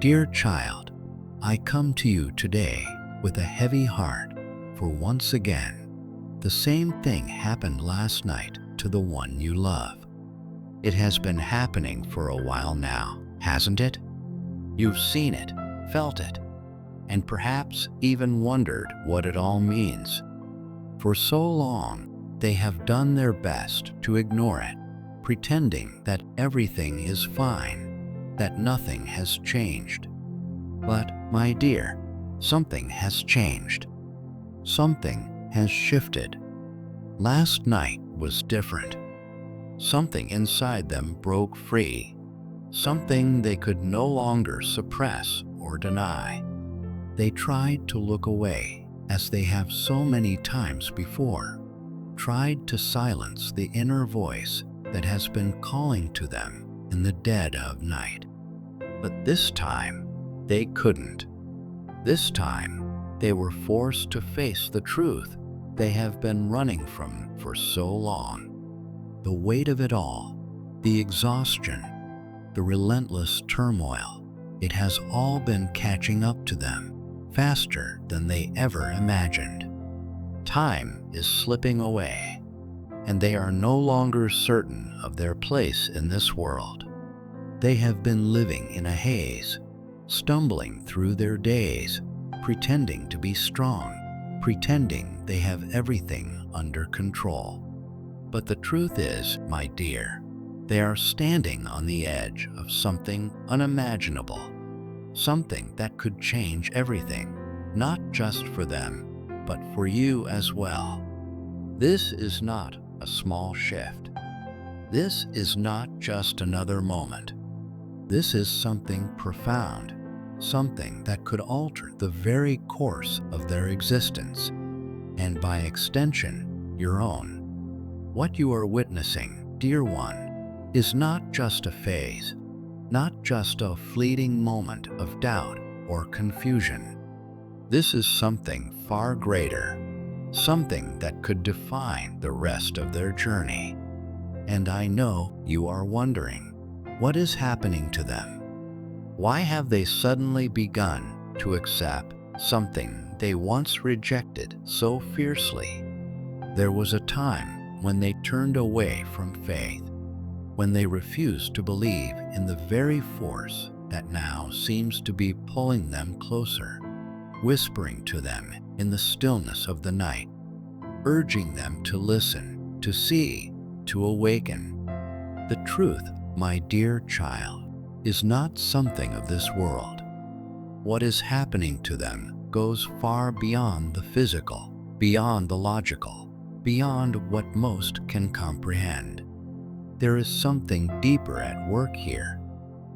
Dear child, I come to you today with a heavy heart, for once again, the same thing happened last night to the one you love. It has been happening for a while now, hasn't it? You've seen it, felt it, and perhaps even wondered what it all means. For so long, they have done their best to ignore it, pretending that everything is fine, that nothing has changed. But, my dear, something has changed. Something has shifted. Last night was different. Something inside them broke free, something they could no longer suppress or deny. They tried to look away, as they have so many times before, tried to silence the inner voice that has been calling to them in the dead of night. But this time, they couldn't. This time, they were forced to face the truth they have been running from for so long. The weight of it all, the exhaustion, the relentless turmoil, it has all been catching up to them faster than they ever imagined. Time is slipping away, and they are no longer certain of their place in this world. They have been living in a haze, stumbling through their days, pretending to be strong, pretending they have everything under control. But the truth is, my dear, they are standing on the edge of something unimaginable, something that could change everything, not just for them, but for you as well. This is not a small shift. This is not just another moment. This is something profound, something that could alter the very course of their existence, and by extension, your own. What you are witnessing, dear one, is not just a phase, not just a fleeting moment of doubt or confusion. This is something far greater, something that could define the rest of their journey. And I know you are wondering, what is happening to them? Why have they suddenly begun to accept something they once rejected so fiercely? There was a time when they turned away from faith, when they refused to believe in the very force that now seems to be pulling them closer, whispering to them in the stillness of the night, urging them to listen, to see, to awaken. The truth, my dear child, is not something of this world. What is happening to them goes far beyond the physical, beyond the logical, beyond what most can comprehend. There is something deeper at work here,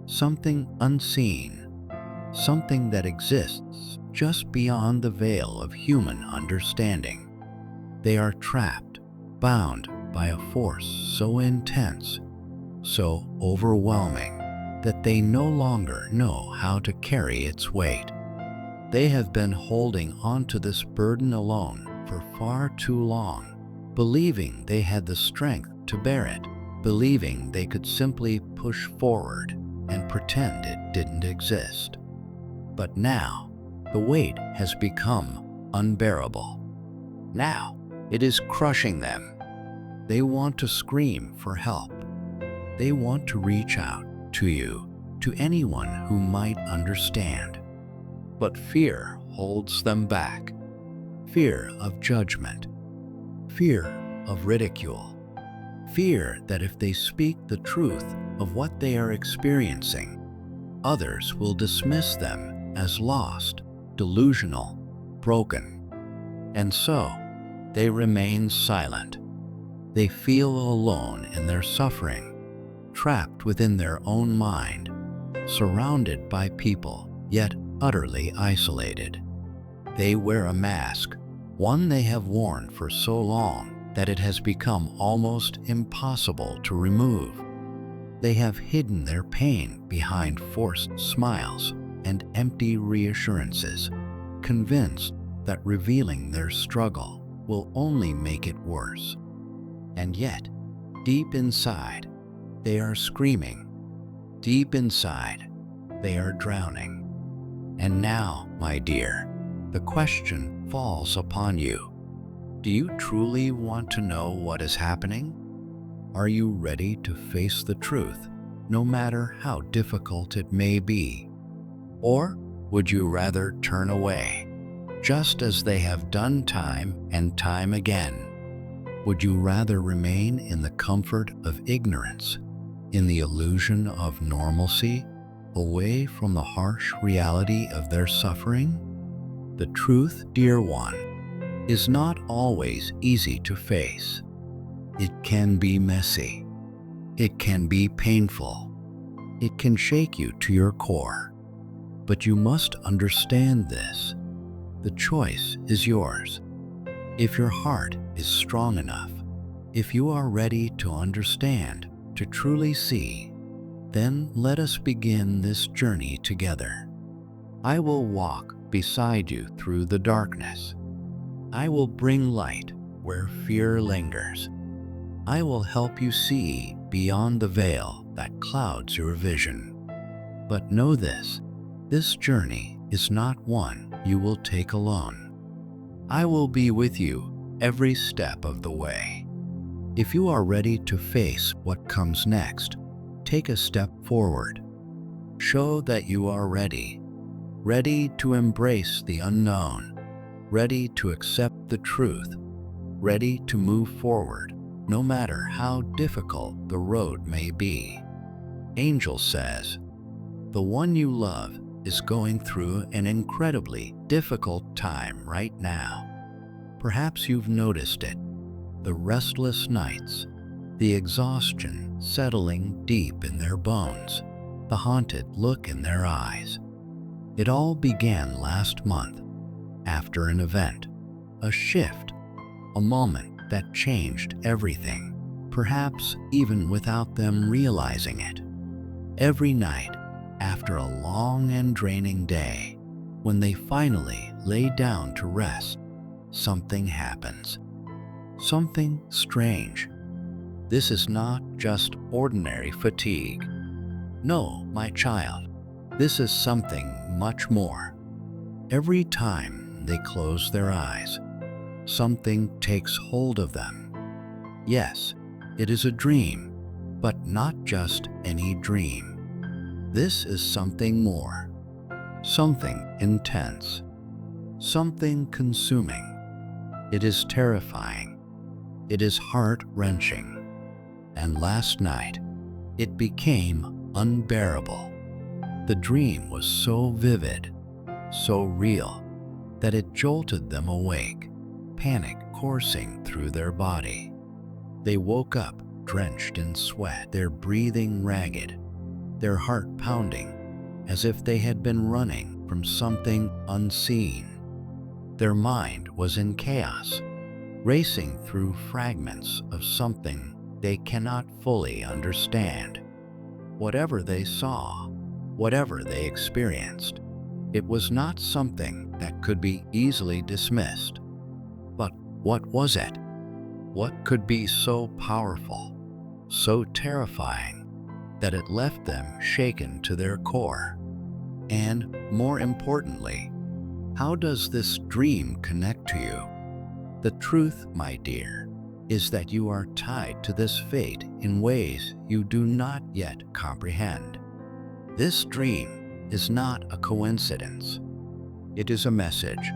something unseen, something that exists just beyond the veil of human understanding. They are trapped, bound by a force so intense, so overwhelming, that they no longer know how to carry its weight. They have been holding on to this burden alone for far too long, believing they had the strength to bear it, believing they could simply push forward and pretend it didn't exist. But now, the weight has become unbearable. Now, it is crushing them. They want to scream for help. They want to reach out to you, to anyone who might understand. But fear holds them back. Fear of judgment. Fear of ridicule. Fear that if they speak the truth of what they are experiencing, others will dismiss them as lost, delusional, broken. And so, they remain silent. They feel alone in their suffering, trapped within their own mind, surrounded by people, yet utterly isolated. They wear a mask, one they have worn for so long that it has become almost impossible to remove. They have hidden their pain behind forced smiles and empty reassurances, convinced that revealing their struggle will only make it worse. And yet, deep inside, they are screaming. Deep inside, they are drowning. And now, my dear, the question falls upon you. Do you truly want to know what is happening? Are you ready to face the truth, no matter how difficult it may be? Or would you rather turn away, just as they have done time and time again? Would you rather remain in the comfort of ignorance, in the illusion of normalcy, away from the harsh reality of their suffering? The truth, dear one, is not always easy to face. It can be messy. It can be painful. It can shake you to your core. But you must understand this. The choice is yours. If your heart is strong enough, if you are ready to understand, to truly see, then let us begin this journey together. I will walk beside you through the darkness. I will bring light where fear lingers. I will help you see beyond the veil that clouds your vision. But know this journey is not one you will take alone. I will be with you every step of the way. If you are ready to face what comes next, take a step forward. Show that you are ready to embrace the unknown, ready to accept the truth, ready to move forward, no matter how difficult the road may be. Angel says, the one you love is going through an incredibly difficult time right now. Perhaps you've noticed it, the restless nights, the exhaustion settling deep in their bones, the haunted look in their eyes. It all began last month, after an event, a shift, a moment that changed everything, perhaps even without them realizing it. Every night, after a long and draining day, when they finally lay down to rest, something happens. Something strange. This is not just ordinary fatigue. No, my child, this is something much more. Every time they close their eyes, something takes hold of them. Yes, it is a dream, but not just any dream. This is something more, something intense, something consuming. It is terrifying. It is heart-wrenching. And last night, it became unbearable. The dream was so vivid, so real, that it jolted them awake, panic coursing through their body. They woke up drenched in sweat, their breathing ragged, their heart pounding, as if they had been running from something unseen. Their mind was in chaos, racing through fragments of something they cannot fully understand. Whatever they saw, whatever they experienced, it was not something that could be easily dismissed. But what was it? What could be so powerful, so terrifying, that it left them shaken to their core? And more importantly, how does this dream connect to you? The truth, my dear, is that you are tied to this fate in ways you do not yet comprehend. This dream is not a coincidence. It is a message,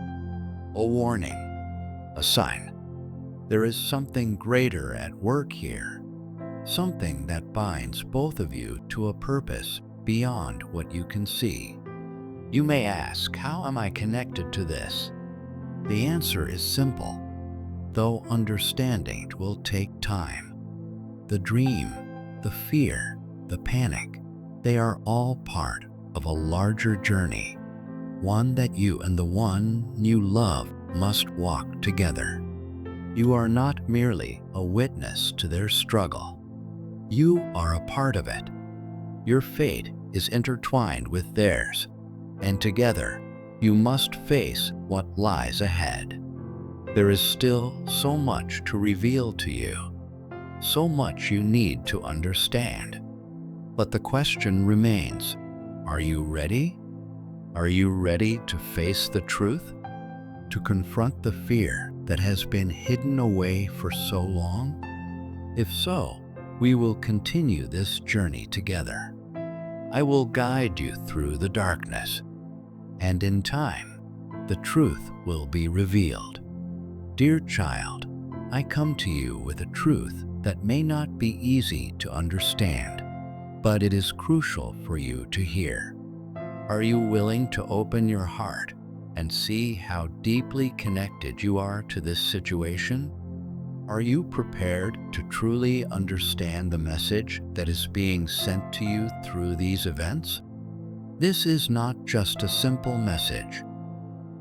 a warning, a sign. There is something greater at work here, something that binds both of you to a purpose beyond what you can see. You may ask, how am I connected to this? The answer is simple, though understanding will take time. The dream, the fear, the panic, they are all part of a larger journey, one that you and the one you love must walk together. You are not merely a witness to their struggle. You are a part of it. Your fate is intertwined with theirs, and together you must face what lies ahead. There is still so much to reveal to you, so much you need to understand. But the question remains, Are you ready? Are you ready to face the truth? To confront the fear that has been hidden away for so long? If so, we will continue this journey together. I will guide you through the darkness, and in time, the truth will be revealed. Dear child, I come to you with a truth that may not be easy to understand, but it is crucial for you to hear. Are you willing to open your heart and see how deeply connected you are to this situation? Are you prepared to truly understand the message that is being sent to you through these events? This is not just a simple message.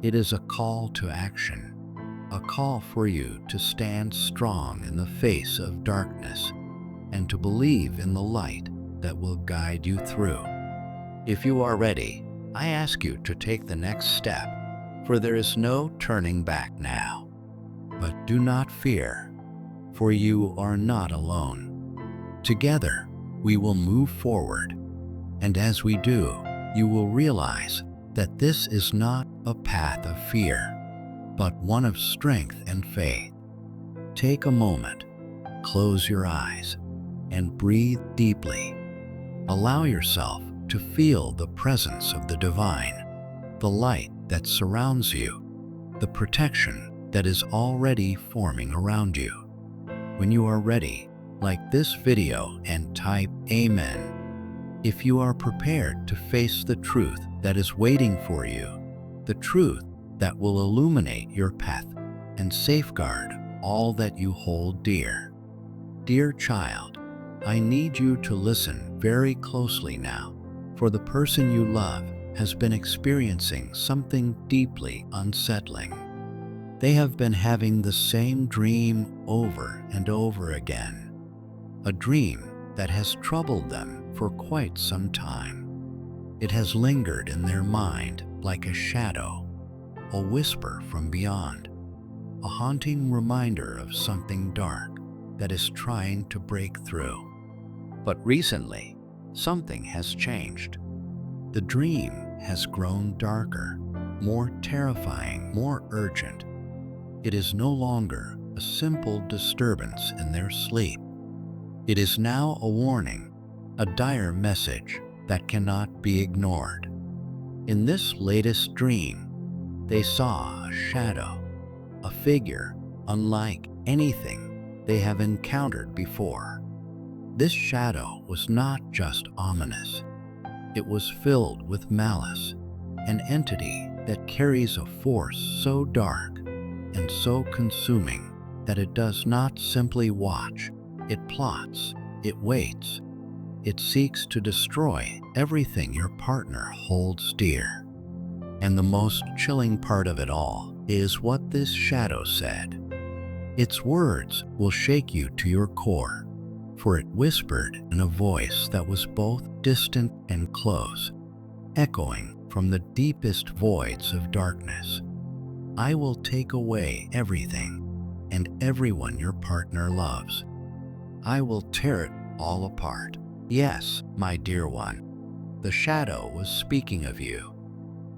It is a call to action, a call for you to stand strong in the face of darkness and to believe in the light that will guide you through. If you are ready, I ask you to take the next step, for there is no turning back now. But do not fear, for you are not alone. Together, we will move forward, and as we do, you will realize that this is not a path of fear, but one of strength and faith. Take a moment, close your eyes, and breathe deeply. Allow yourself to feel the presence of the divine, the light that surrounds you, the protection that is already forming around you. When you are ready, like this video and type Amen. If you are prepared to face the truth that is waiting for you, the truth that will illuminate your path and safeguard all that you hold dear. Dear child, I need you to listen very closely now, for the person you love has been experiencing something deeply unsettling. They have been having the same dream over and over again, a dream that has troubled them for quite some time. It has lingered in their mind like a shadow, a whisper from beyond, a haunting reminder of something dark that is trying to break through. But recently, something has changed. The dream has grown darker, more terrifying, more urgent. It is no longer a simple disturbance in their sleep. It is now a warning, a dire message that cannot be ignored. In this latest dream, they saw a shadow, a figure unlike anything they have encountered before. This shadow was not just ominous. It was filled with malice, an entity that carries a force so dark and so consuming that it does not simply watch, it plots, it waits, it seeks to destroy everything your partner holds dear. And the most chilling part of it all is what this shadow said. Its words will shake you to your core, for it whispered in a voice that was both distant and close, echoing from the deepest voids of darkness. I will take away everything and everyone your partner loves. I will tear it all apart. Yes, my dear one, the shadow was speaking of you.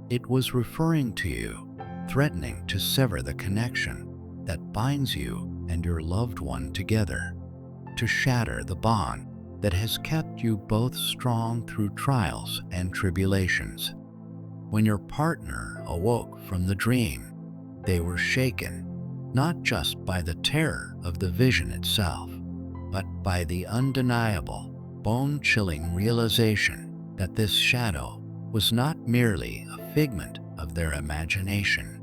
It was referring to you, threatening to sever the connection that binds you and your loved one together, to shatter the bond that has kept you both strong through trials and tribulations. When your partner awoke from the dream, they were shaken, not just by the terror of the vision itself, but by the undeniable, bone-chilling realization that this shadow was not merely a figment of their imagination.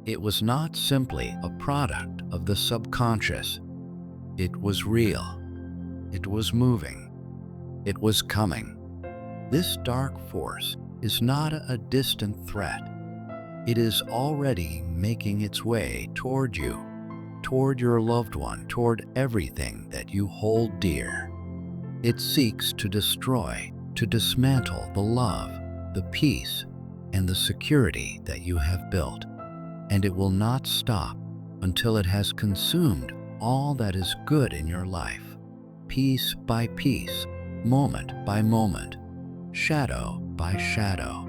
It was not simply a product of the subconscious. It was real. It was moving. It was coming. This dark force is not a distant threat. It is already making its way toward you, toward your loved one, toward everything that you hold dear. It seeks to destroy, to dismantle the love, the peace, and the security that you have built. And it will not stop until it has consumed all that is good in your life, piece by piece, moment by moment. Shadow, by shadow.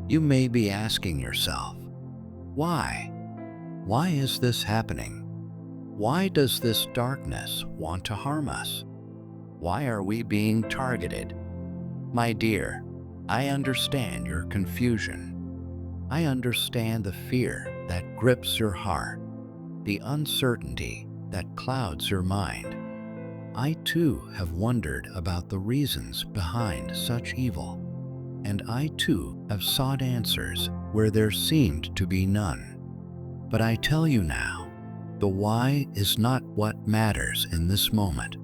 You may be asking yourself, why? Why is this happening? Why does this darkness want to harm us? Why are we being targeted? My dear, I understand your confusion. I understand the fear that grips your heart, the uncertainty that clouds your mind. I too have wondered about the reasons behind such evil, and I too have sought answers where there seemed to be none. But I tell you now, the why is not what matters in this moment.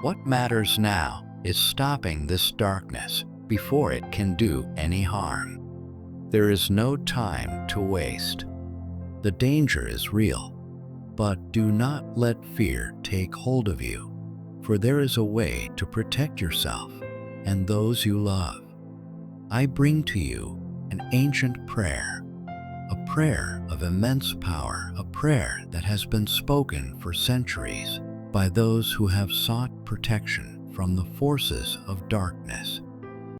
What matters now is stopping this darkness before it can do any harm. There is no time to waste. The danger is real, but do not let fear take hold of you, for there is a way to protect yourself and those you love. I bring to you an ancient prayer, a prayer of immense power, a prayer that has been spoken for centuries by those who have sought protection from the forces of darkness.